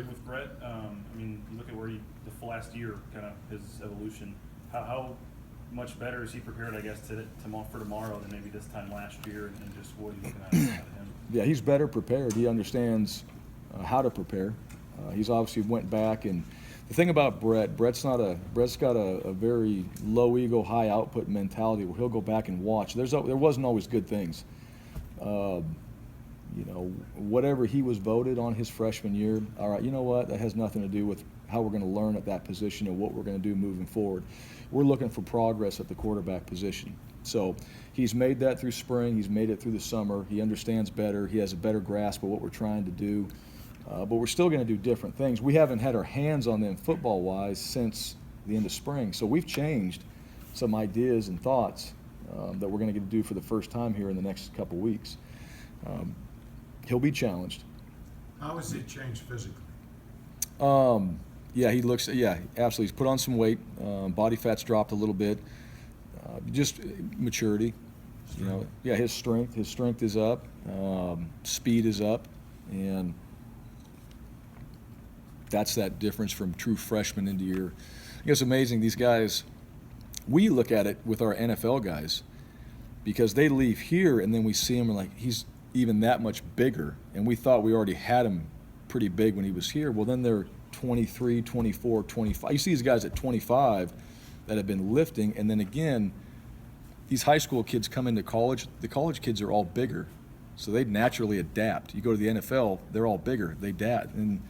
With Brett, I mean, you look at where the last year, kind of his evolution. How much better is he prepared, I guess, for tomorrow than maybe this time last year, and just what are you looking at him? Yeah, he's better prepared. He understands how to prepare. He's obviously went back, and the thing about Brett's got a very low ego, high output mentality where he'll go back and watch. There wasn't always good things. Whatever he was voted on his freshman year, all right, you know what? That has nothing to do with how we're going to learn at that position and what we're going to do moving forward. We're looking for progress at the quarterback position. So he's made that through spring. He's made it through the summer. He understands better. He has a better grasp of what we're trying to do. But we're still going to do different things. We haven't had our hands on them football-wise since the end of spring. So we've changed some ideas and thoughts that we're going to get to do for the first time here in the next couple weeks. He'll be challenged. How has he changed physically? Yeah, absolutely. He's put on some weight. Body fat's dropped a little bit. Just maturity. His strength is up. Speed is up, and that's that difference from true freshman into your. It's amazing. These guys, we look at it with our NFL guys because they leave here and then we see him and like he's even that much bigger, and we thought we already had him pretty big when he was here. Well, then they're 23, 24, 25. You see these guys at 25 that have been lifting, and then again, these high school kids come into college. The college kids are all bigger, so they naturally adapt. You go to the NFL, they're all bigger. They adapt, and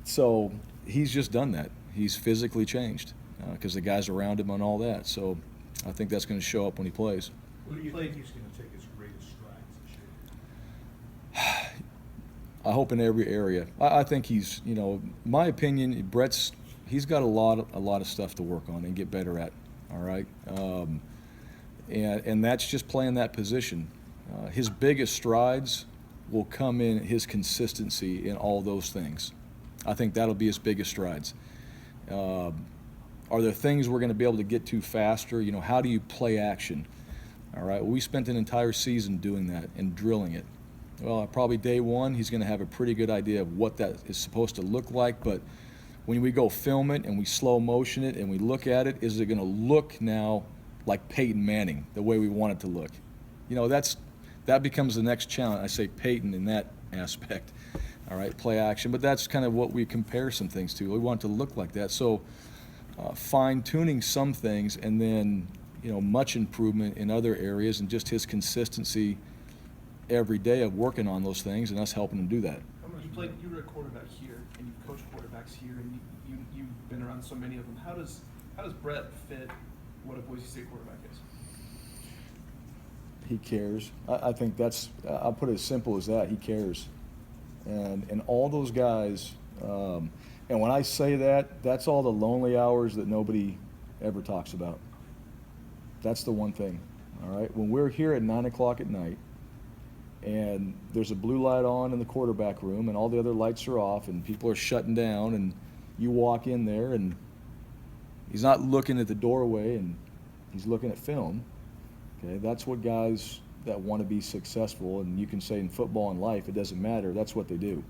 so he's just done that. He's physically changed because the guys around him and all that. So I think that's going to show up when he plays. Who do you think he's going to take his greatest strides this year? I hope in every area. I think he's, my opinion, he's got a lot of stuff to work on and get better at. All right, and that's just playing that position. His biggest strides will come in his consistency in all those things. I think that'll be his biggest strides. Are there things we're going to be able to get to faster? How do you play action? All right, well, we spent an entire season doing that and drilling it. Well, probably day one, he's going to have a pretty good idea of what that is supposed to look like, but when we go film it and we slow motion it and we look at it, is it going to look now like Peyton Manning, the way we want it to look? That becomes the next challenge. I say Peyton in that aspect. All right, play action, but that's kind of what we compare some things to. We want it to look like that. So fine-tuning some things and then, much improvement in other areas and just his consistency every day of working on those things and us helping him do that. You were a quarterback here, and you've coached quarterbacks here, and you've been around so many of them. How does Brett fit what a Boise State quarterback is? He cares. I think I'll put it as simple as that. He cares. And all those guys, and when I say that, that's all the lonely hours that nobody ever talks about. That's the one thing, all right? When we're here at 9 o'clock at night and there's a blue light on in the quarterback room and all the other lights are off and people are shutting down and you walk in there and he's not looking at the doorway and he's looking at film, okay? That's what guys that want to be successful, and you can say in football and life, it doesn't matter, that's what they do.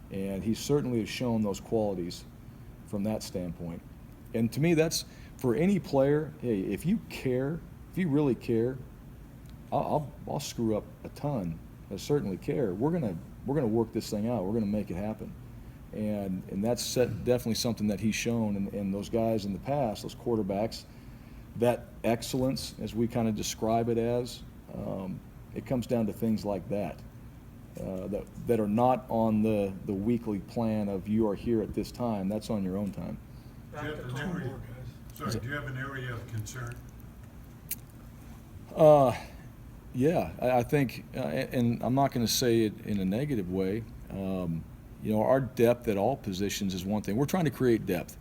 And he certainly has shown those qualities from that standpoint. And to me, that's, for any player, hey, if you really care, I'll screw up a ton. I certainly care. We're gonna work this thing out. We're gonna make it happen. And that's definitely something that he's shown, and those guys in the past, those quarterbacks, that excellence, as we kind of describe it as, it comes down to things like that, that are not on the weekly plan of you are here at this time. That's on your own time. Do you have an area of concern? Yeah, I think, and I'm not going to say it in a negative way. Our depth at all positions is one thing. We're trying to create depth,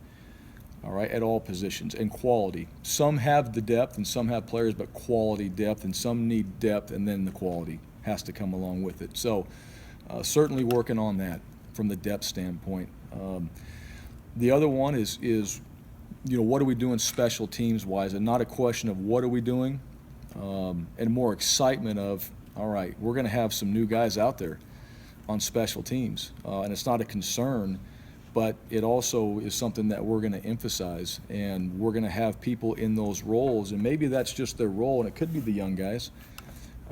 all right, at all positions, and quality. Some have the depth and some have players, but quality depth, and some need depth, and then the quality has to come along with it. So certainly working on that from the depth standpoint. The other one is what are we doing special teams wise, and not a question of what are we doing, and more excitement of, all right, we're going to have some new guys out there on special teams. And it's not a concern, but it also is something that we're going to emphasize, and we're going to have people in those roles, and maybe that's just their role, and it could be the young guys,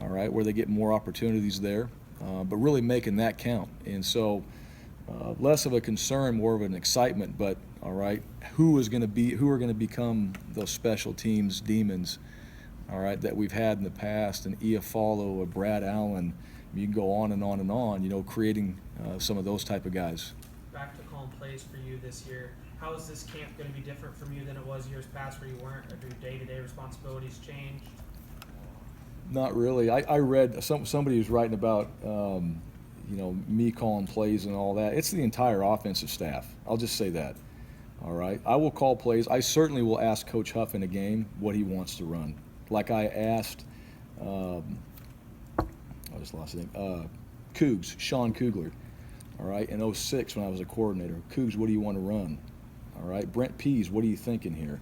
all right, where they get more opportunities there, but really making that count. And so less of a concern, more of an excitement, but all right, who are going to become those special teams demons, all right, that we've had in the past, an Iafallo, a Brad Allen, you can go on and on and on, you know, creating some of those type of guys. Back to calling plays for you this year. How is this camp going to be different from you than it was years past where you weren't? Have your day-to-day responsibilities changed? Not really. I read somebody was writing about you know, me calling plays and all that. It's the entire offensive staff. I'll just say that. All right. I will call plays. I certainly will ask Coach Huff in a game what he wants to run. Like I asked, I just lost his name. Cougs, Sean Kugler. All right. In 06 when I was a coordinator. Cougs, what do you want to run? All right. Brent Pease, what are you thinking here?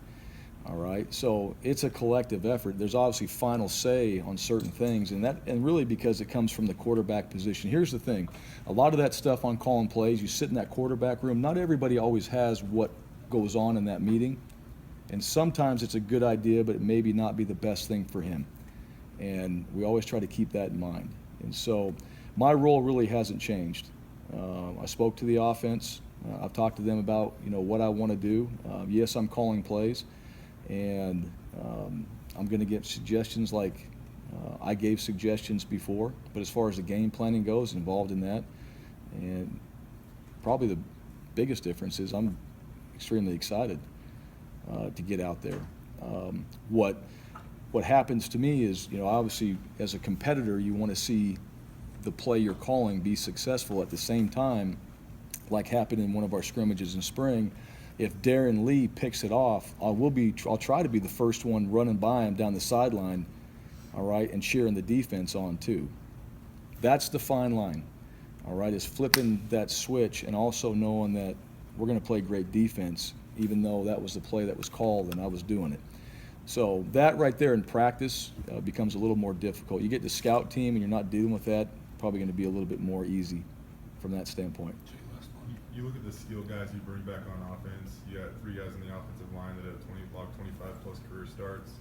All right. So it's a collective effort. There's obviously final say on certain things, and really because it comes from the quarterback position. Here's the thing. A lot of that stuff on calling plays, you sit in that quarterback room, not everybody always has what goes on in that meeting. And sometimes it's a good idea, but it maybe not be the best thing for him. And we always try to keep that in mind. And so my role really hasn't changed. I spoke to the offense. I've talked to them about, you know, what I want to do. Yes, I'm calling plays. And I'm going to get suggestions like I gave suggestions before. But as far as the game planning goes, involved in that. And probably the biggest difference is I'm extremely excited to get out there. What happens to me is, you know, obviously as a competitor, you want to see the play you're calling be successful. At the same time, like happened in one of our scrimmages in spring, if Darren Lee picks it off, I'll try to be the first one running by him down the sideline, all right, and cheering the defense on too. That's the fine line, all right, is flipping that switch and also knowing that we're going to play great defense, even though that was the play that was called and I was doing it. So that right there in practice becomes a little more difficult. You get the scout team and you're not dealing with that, probably going to be a little bit more easy from that standpoint. You look at the skill guys you bring back on offense. You got 3 guys on the offensive line that have 25 plus career starts.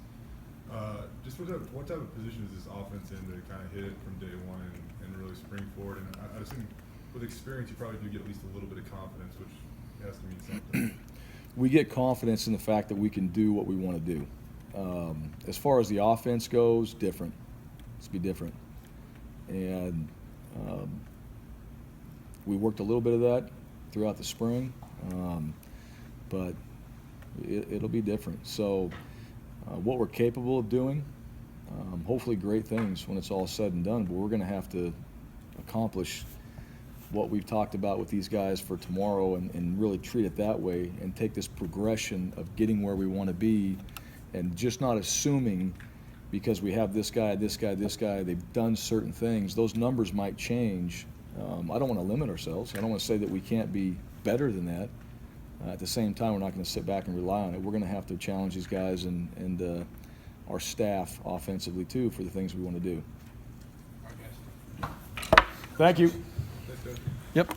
Just what type of position is this offense in to kind of hit it from day one and really spring forward? And I assume with experience you probably do get at least a little bit of confidence, which has to mean something. We get confidence in the fact that we can do what we want to do. As far as the offense goes, different. Let's be different. And we worked a little bit of that throughout the spring, but it'll be different. So what we're capable of doing, hopefully great things when it's all said and done, but we're going to have to accomplish what we've talked about with these guys for tomorrow and really treat it that way and take this progression of getting where we want to be and just not assuming because we have this guy, they've done certain things. Those numbers might change. I don't want to limit ourselves. I don't want to say that we can't be better than that. At the same time, we're not going to sit back and rely on it. We're going to have to challenge these guys and our staff offensively, too, for the things we want to do. Thank you. Thanks, Coach. Yep.